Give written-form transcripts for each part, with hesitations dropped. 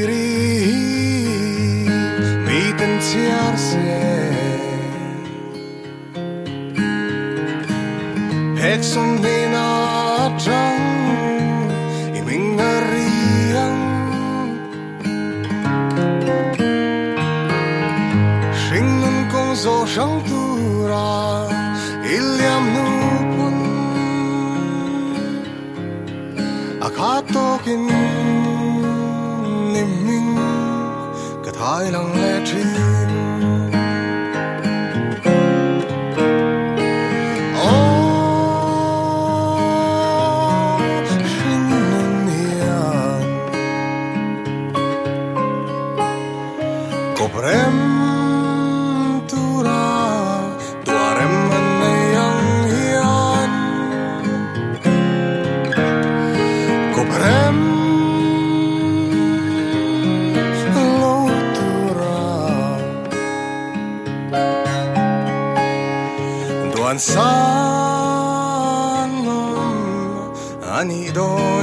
ri mi ten chiar se hek som ni na trăng i mình riang sinh nun kong zo sang tu ra iliam nu pun akatokin niming ka thai lang le thin Koprem tura tuarem manayang hiyan Koprem lo tura Duan sanam ani doni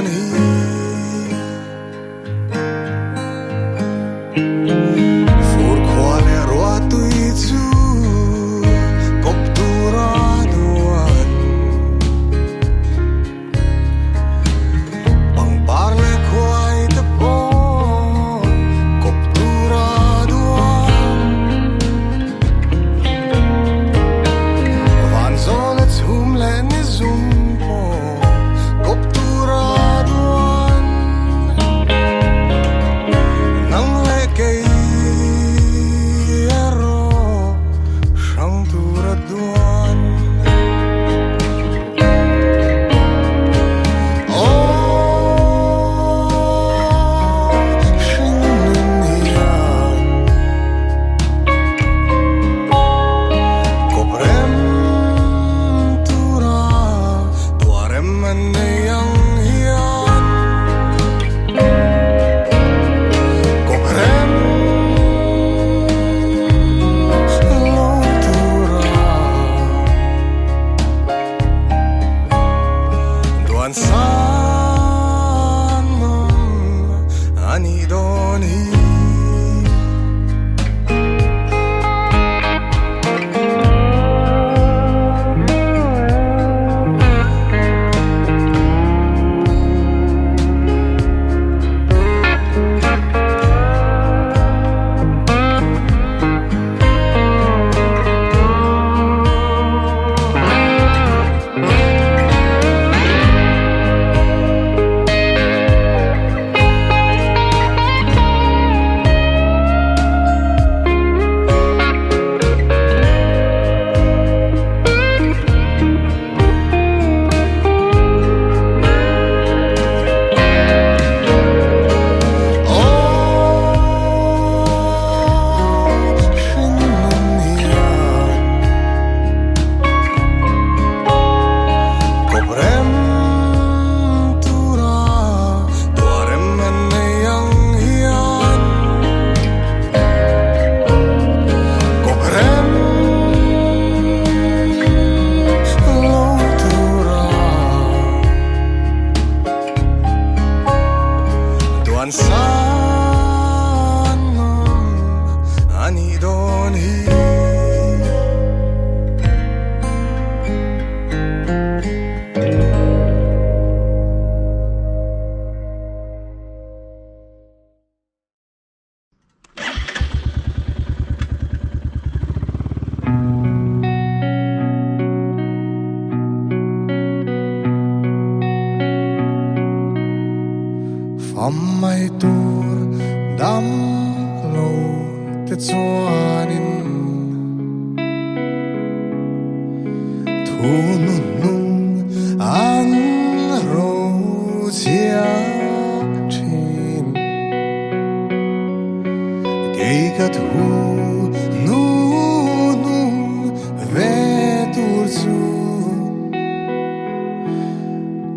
Mai tur dam lo te chuanin thu nun nun an ro chia thin ke ka thu nu nu ve tur chu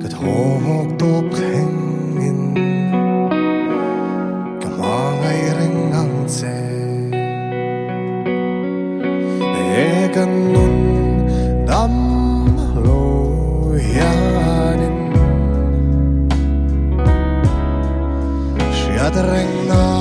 ka thok top kheng kan nun dam lo yanin siya tereng na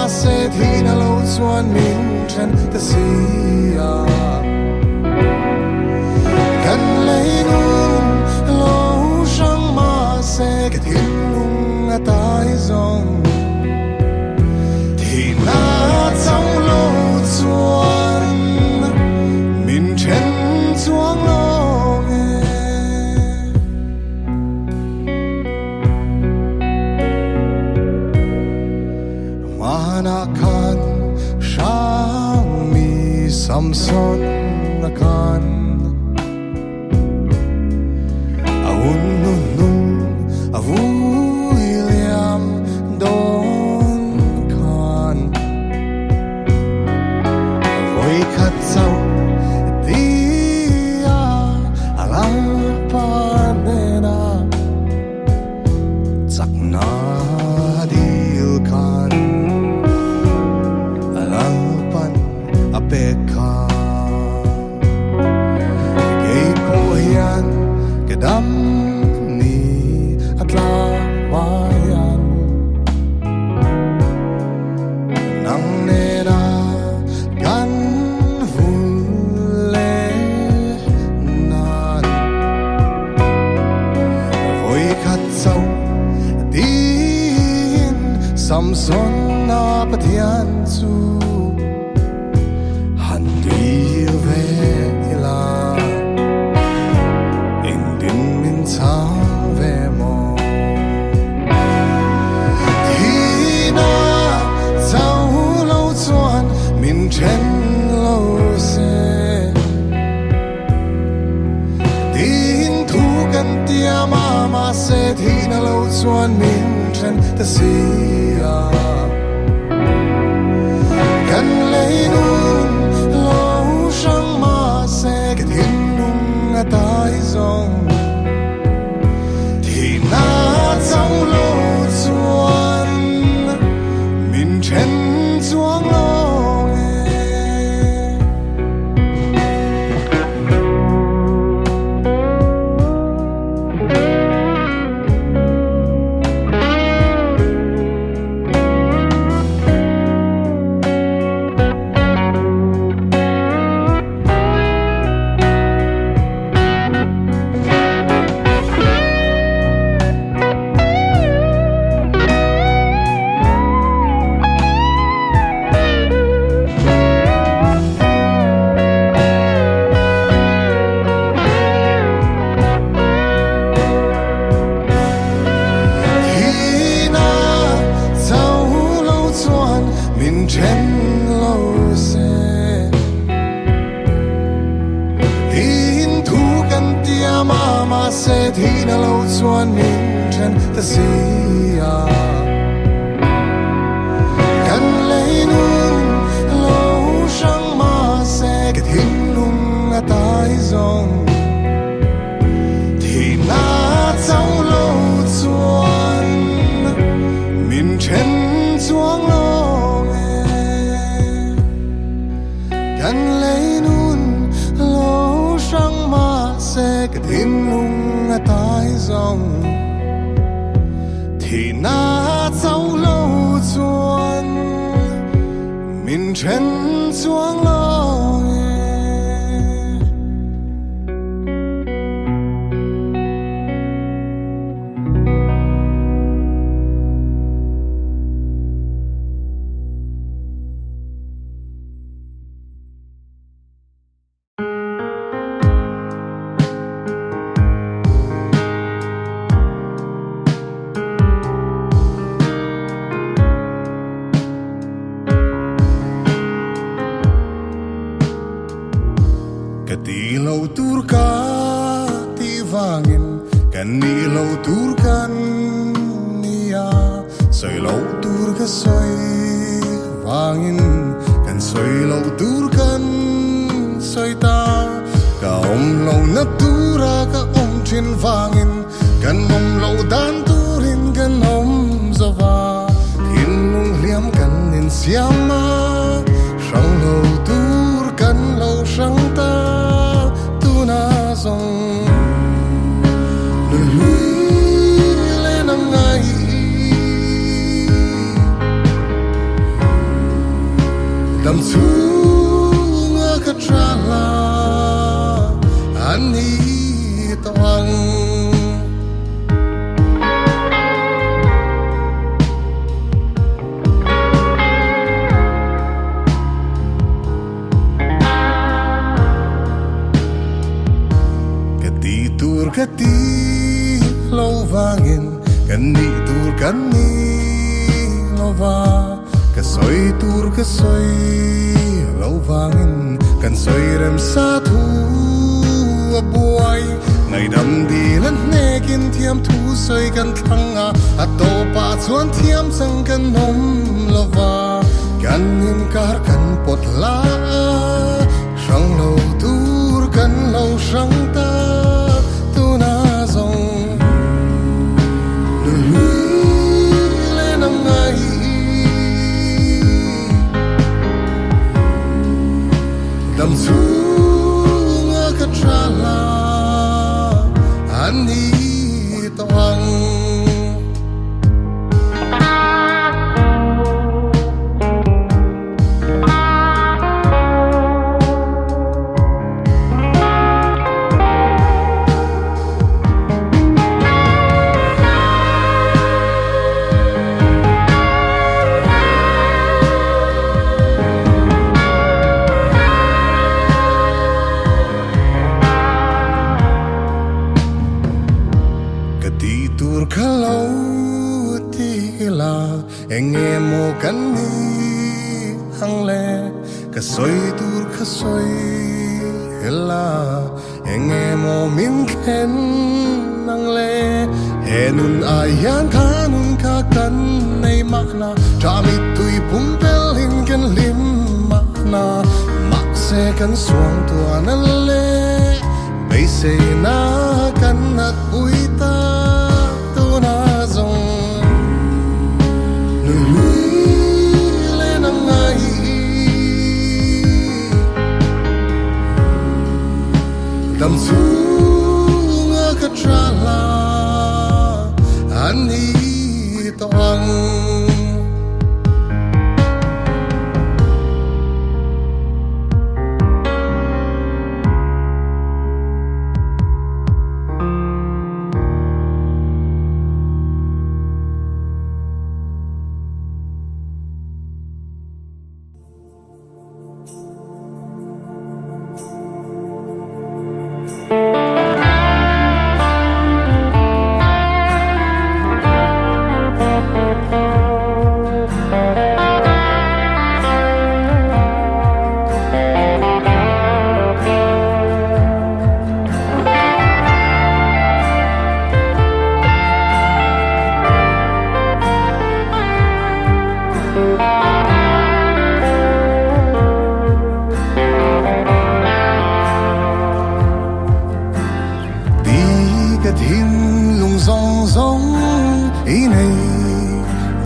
se thi na lo chuan min then ta sia kan lấy nun lo sang ma se cái thiên lung a tai zong thì na trong lo chuan min then chuang lo Manakan Shami Samson Nakan Awun nun nun Avu William Don Khan Voi Khat Sau Dia Alang Panena Zakna Dil Khan Apeka Kay ko yan Kadam ni Atlawayan Nang nena Gan hulenan Voi katsaw Din Samson na patian su Chen lo se Din thu kan tia ma se thi na lo chuan min chen ta sia kan lấy nun lo sang ma se cái thiên lung a tai zong thì na trong lo chuan min chen chuang lo se thi na lo chuan min then ta sia kan lấy nun lo sang ma se cái thiên lung a tai zong thì na trong lo chuan min then chuang lo kan lấy nun lo sang ma se cái thiên lung tai zong thì na châu lâu chuan min chen chuang lo Ti lâu tur ka ti vangin kan ni lâu tur kan nia soi lâu tur ka soi vangin kan soi lâu tur kan soi ta ka lâu na tura ka trên vangin kan lâu dan turin kan zawa thiên lung liam kan nin siama sang lâu tur kan lâu sang ta song lui lên năm ngày dam su nga ka trala ani toang kati lo vangin kani tur kani lo va kasoi tur kasoi lo vangin kan soi rem sa thu abuai nai dam di lan nekin thiam thu soi kan thanga ato pa chuan thiam sang kan nom lo va kan nin kar kan pot la sang lo tur kan lo sang ta dam su nga ka trala ani toang tur khalo ti la enge mo kan ni hang le ka soi tur kha soi hela enge mo min khen nang le henun ayan kanun ka kan nei makna tra mi tui pum pel hin kan lim makna mak se kan suang tu an le bei se na kan nat uita na zong lui le nang ngai dam su nga ka trala ani toang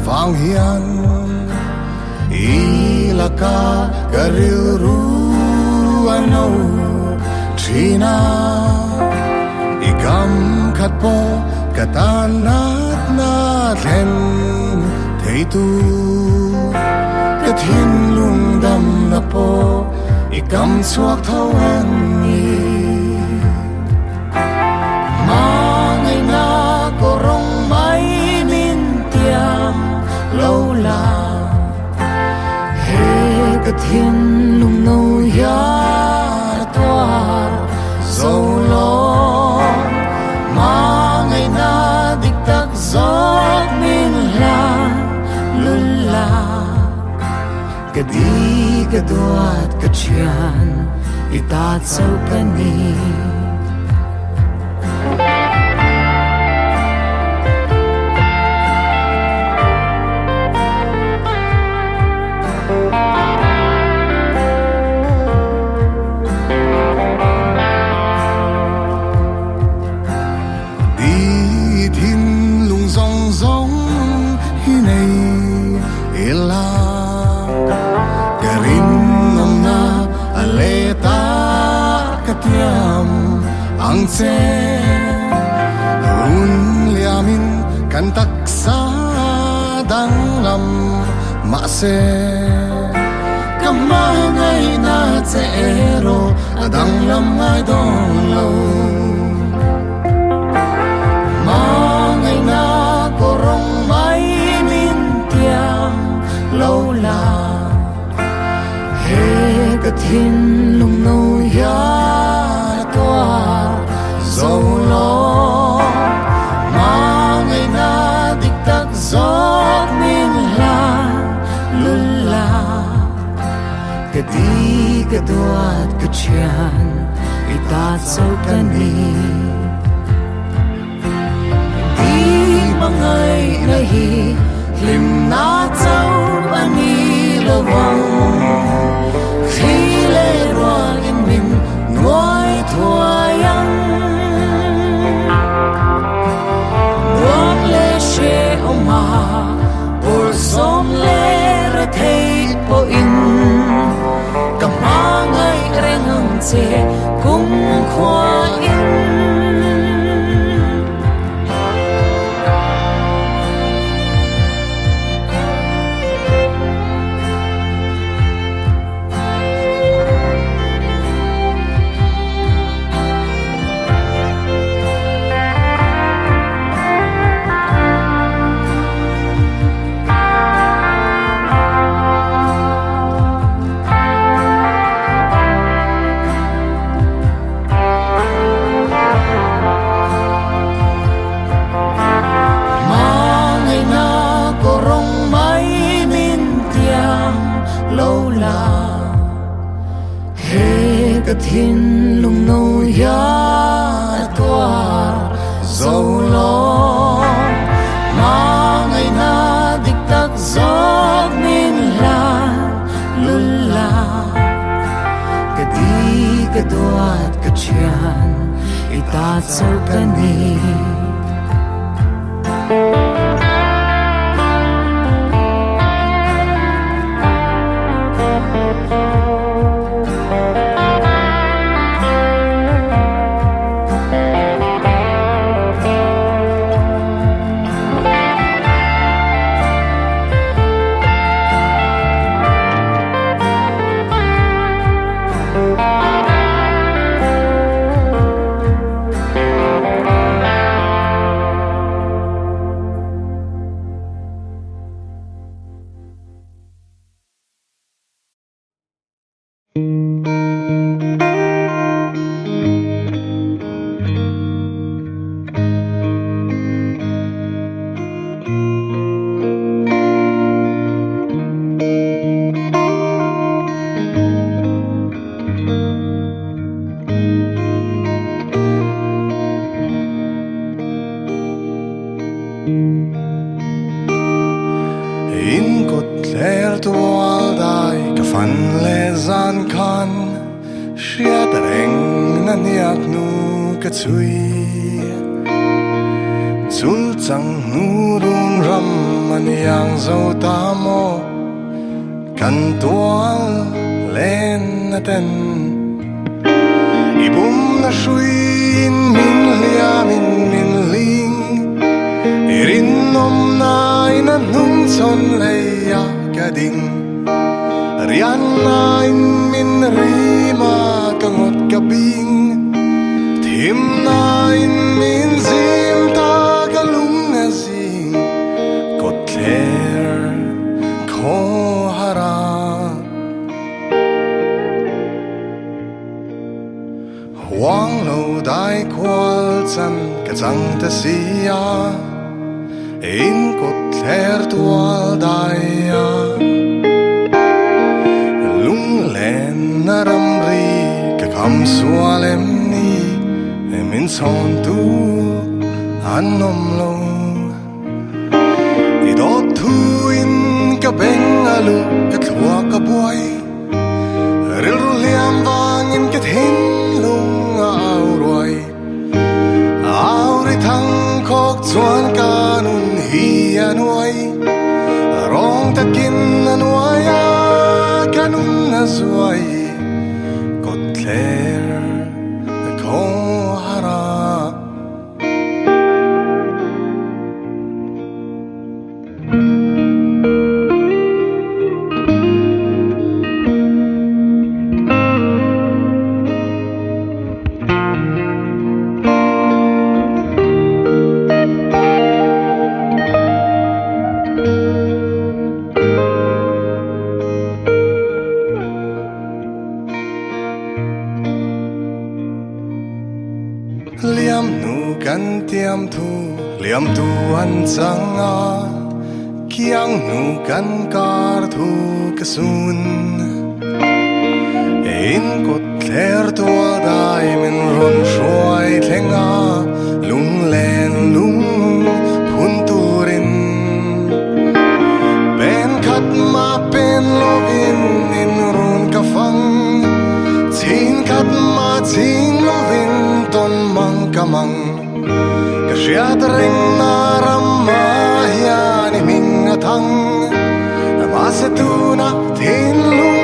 vang hian ilaka garil ru ano china igam khat po katanat na then thei tu kathin lung dam na po igam chuak thau an ni mangai na ko rong mai min tiam lâu la he ka thiên lung nâu ya toa dâu lo ma ngày na dik tak gió min la lul la ka di ka duat ka chian itat sau ka ni ang se un liamin kan taksa dang lam ma se kama ngay na zero adang lam ngay don lo ma ngay na korong mai min tiang lâu la he ka thin lung no ya toa dâu lo ma ngay na dik tak gió min la lul la ka di ka duat ka chian ita sau ka ni di mangai nahi lim na chau ani lawang khi le ro in min ngoi thua yang nuam le she oma por som le ra thei po in kamangai rengang che kum khwa in ka thin lung no ya toa dâu lo ma ngày na dik tak gió min la lul la ka di ka duat ka chian ita sau ka ni in kot ler tual dai ka fan le zan kan shiat reng na niak nu ka chui chul chang nu run ram an yang zo ta mo kan tual len na ten ibum na shuin min liam in min ling irin nom na in an nung chon leia ka ding rian na in min rima ka ngot ka bing thim na in min zim ta ka lung a zing kot ther kho hara huang lo dai kwal chan ka chang ta sia in kot ther tual dai a lung len na ram ri ka kham sualem ni min son tu an nom lo i do thu in ka beng alu ka thua ka boy ril ru liam wang in ka thin lung au roi au ri thang khok chuan ka nun hi anuai rong takin anuai a kanun na zuai kot ther ko hara liam tu an changa kiang nu kan kar thu kasun in kot ther tu dai min ron shoi thenga lung len lung phun turin ben khat ma pen lovin in ron ka phang chin khat ma chin lovin ton mang ka mang ka shiat ring na ramma hian ming a thang ma se tu na thin lung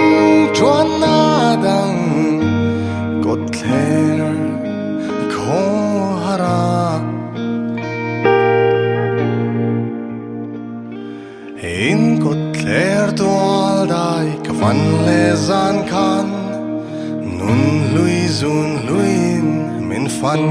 chuan na dang kot ther kho hara in kot ther tual dai ka van le zan khan nun lui zun luin min fan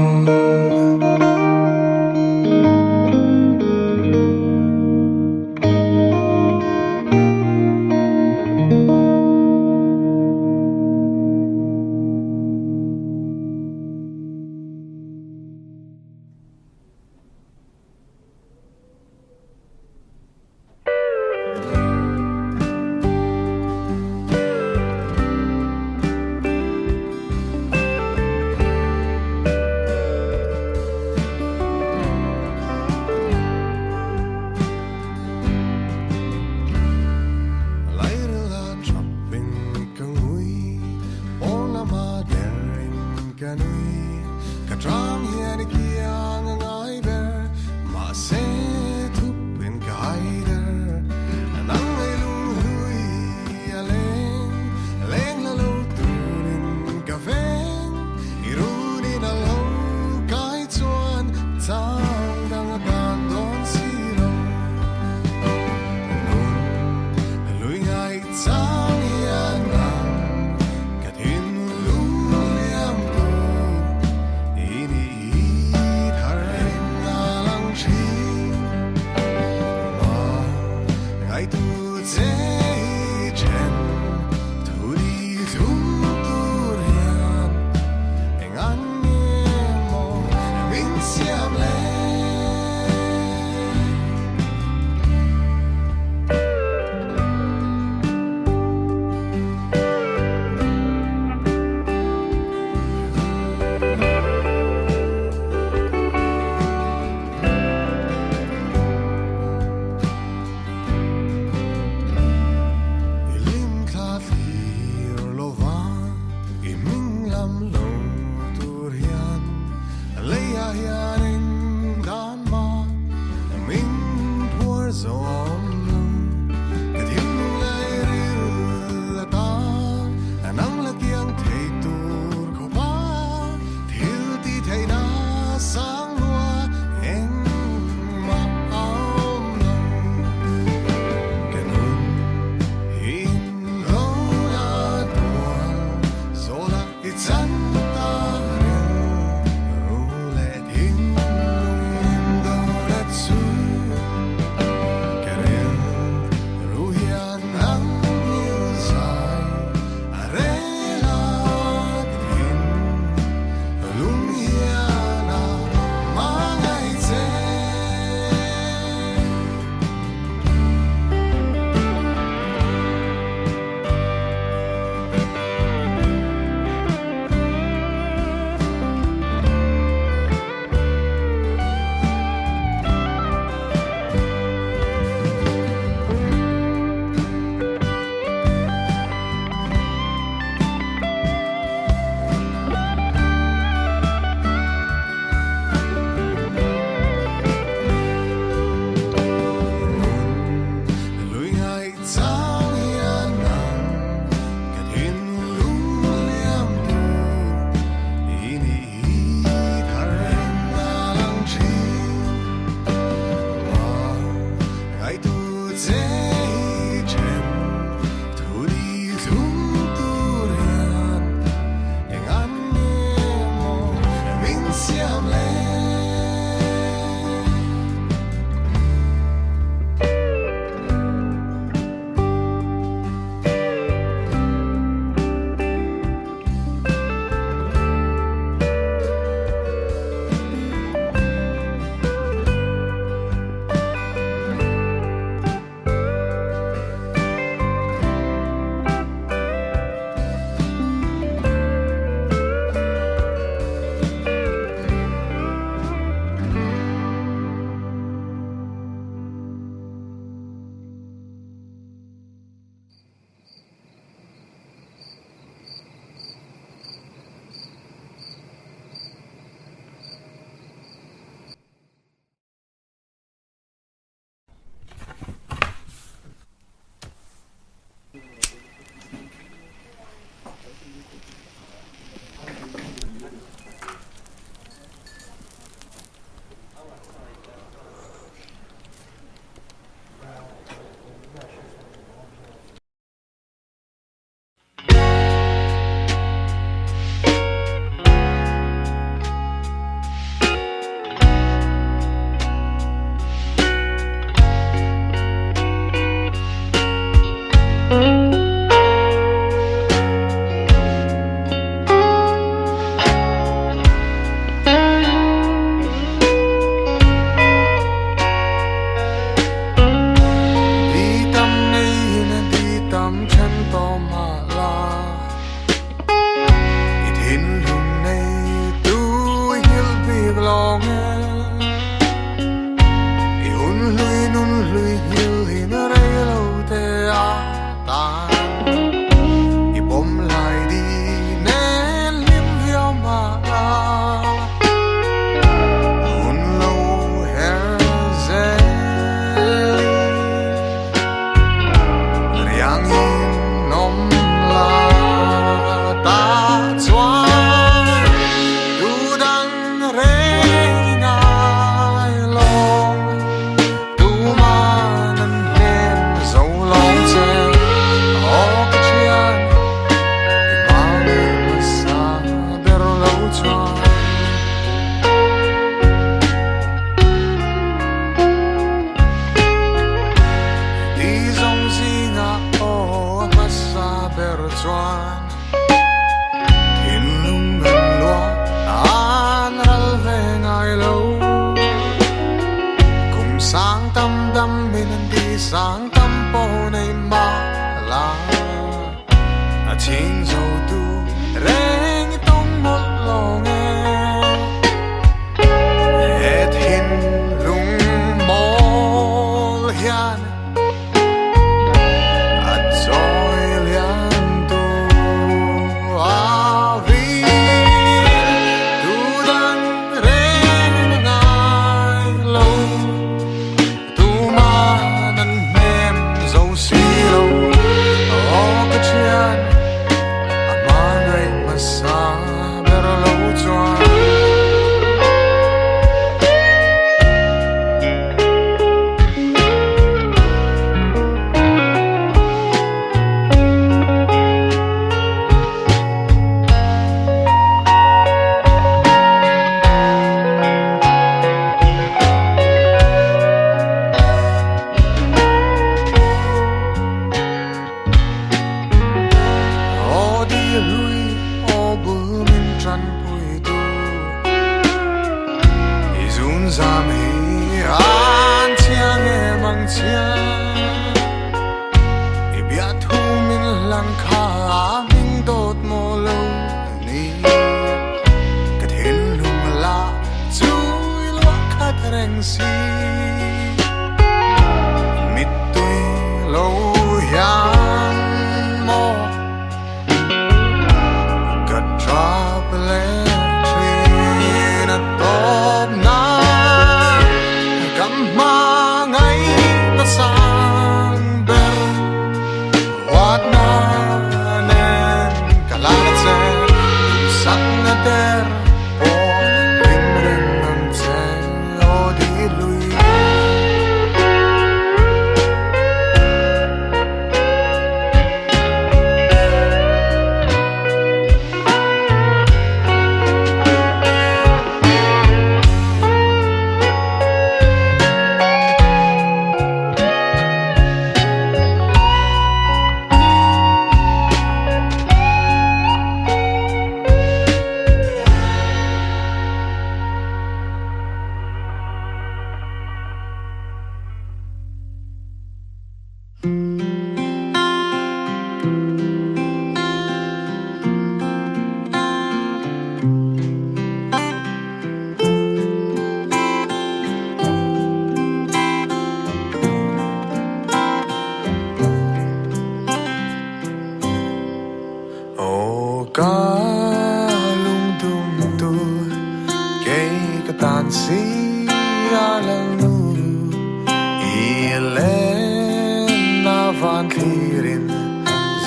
van klirin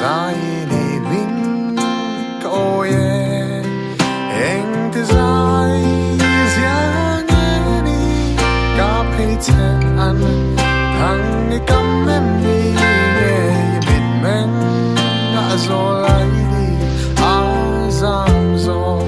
dài đi vinh câu ye anh thì dài giang nghe đi cáp hay chân ăn thằng đi cắm em đi nghe biết men đã rồi lại đi áo giang rồi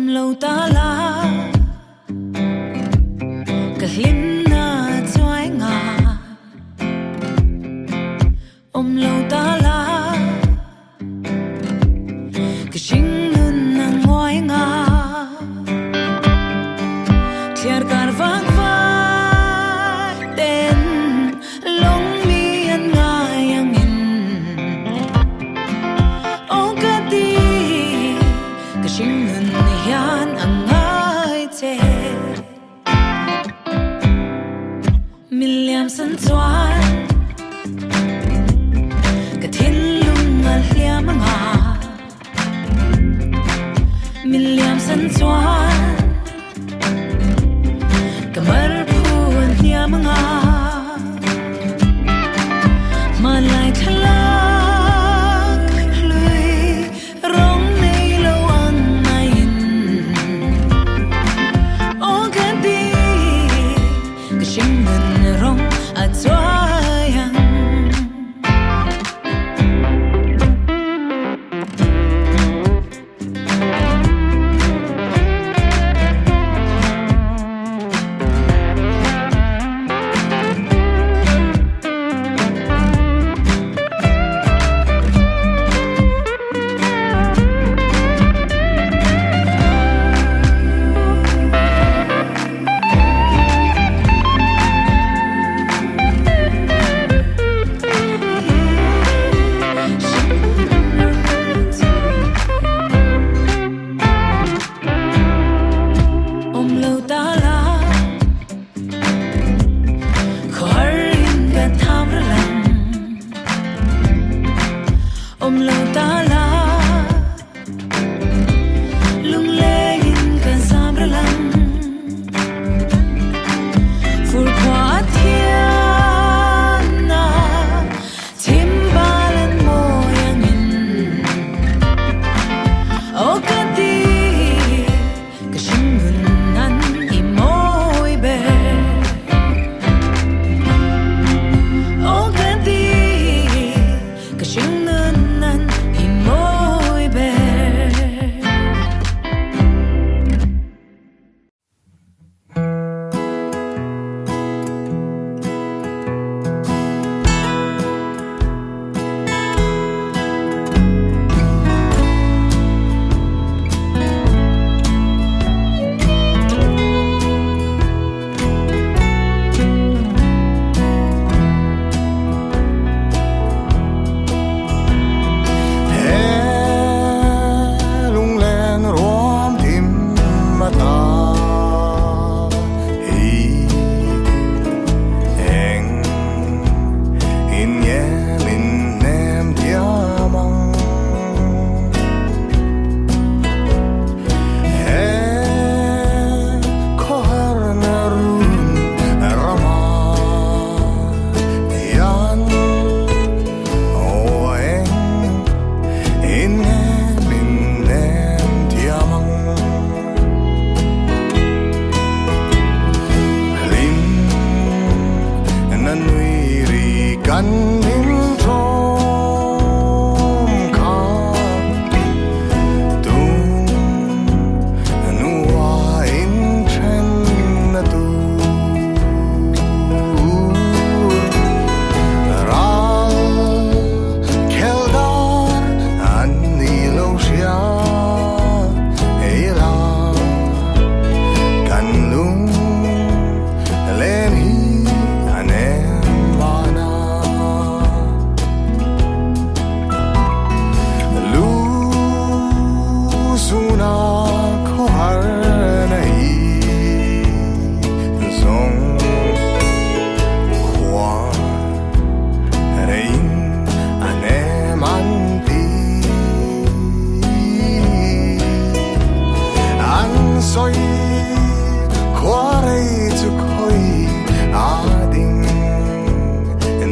lâu ta la cả hin na choai ngà lâu ta la cái sinh nun na ngoai ngà thiar kar vang vai ten long mi an ngai ang in o ka ti cái sinh nun hian ang ngai che milliam san chuan cái thiên lung al hiam nga milliam san chuan kamar phuan hiam nga malai thalak lui rong nei lo an nain o kan di ka shing nan rong a choyang soi khóa đây chụp khơi đình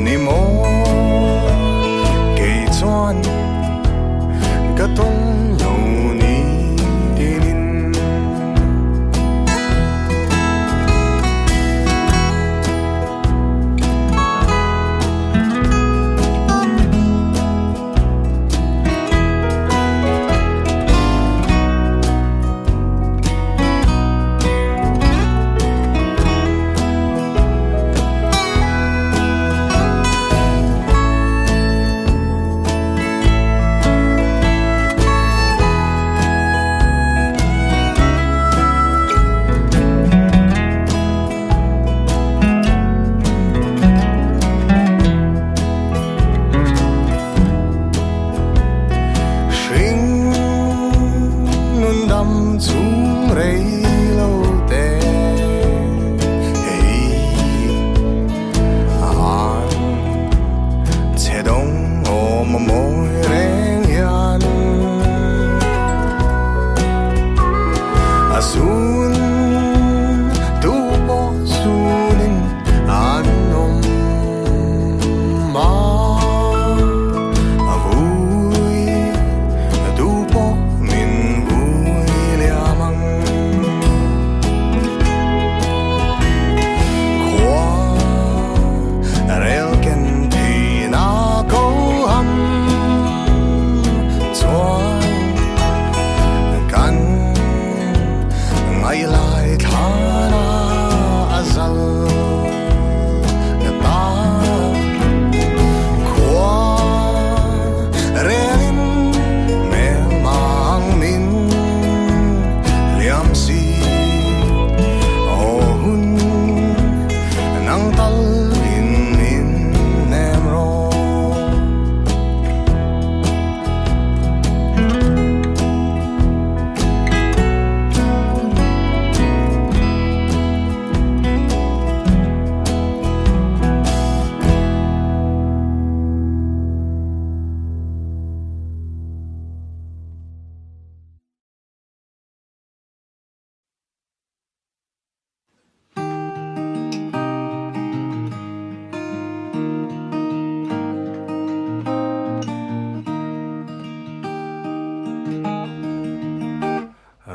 ni mô kể choan cả tông lâu ni tin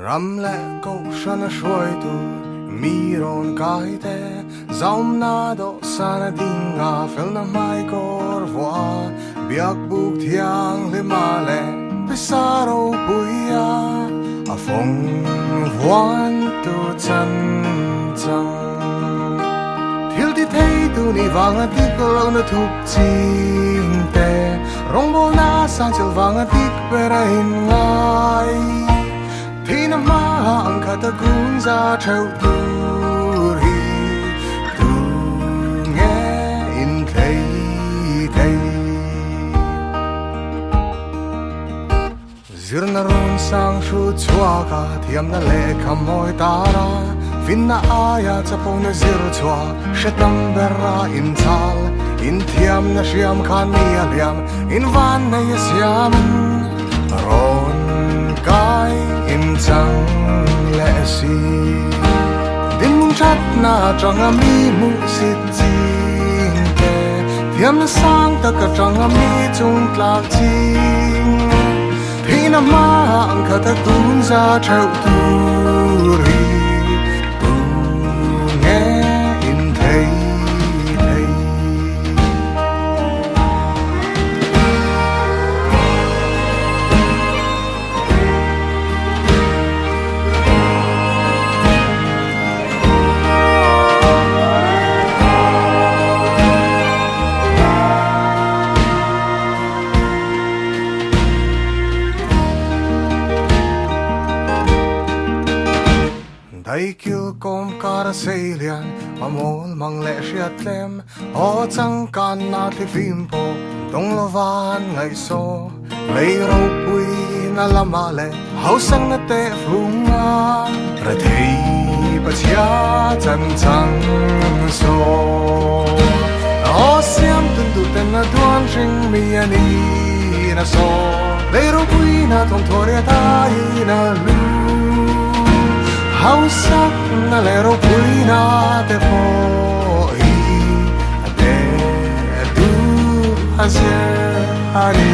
ram lẽ câu sân suối tu mi ron cái te zaum na do sana dinga fel na mai cor voa biak buk thiang le ma le pesaro puia a phong voan tu chan chang thil ti thei tu ni wanga ti ko na thuk ching te rong bol na sang chil wanga ti pera in ngai thì năm ma ang khata kun za trâu tu hi tu nghe in thấy thấy zir na ron sang shu chua ka thiam na le khamoi ta ra vin na aya chapong na zir chua shetam bera in chal in thiam na shiam khan mi aliam in van na yasiam ron kai in chang lẽ si din chat na chang mi mu sit jing te thiam sang ta ka chang mi chung tlak ching thi na ma ang kha ta tun za treu tu ri tu nghe in thấy ai kêu com cara salian mamol mang lệ siat lem o chang kan na ti phim po dong lovan ngai so lei ro pui na lama le hau sang na te funga ra thei pa chia chan chang so o siam tun tu ten na duan jing mi ani na so lei ro pui na tong thore ta i na lu hau sắc na lẽ đâu vui na te po hi de tu azia ani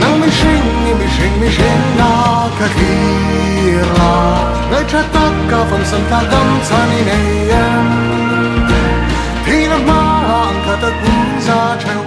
nang mi shing na ka khira ngai cha ta ka phong sam ta dam chani nei em thì nó mang cả ta cũng ra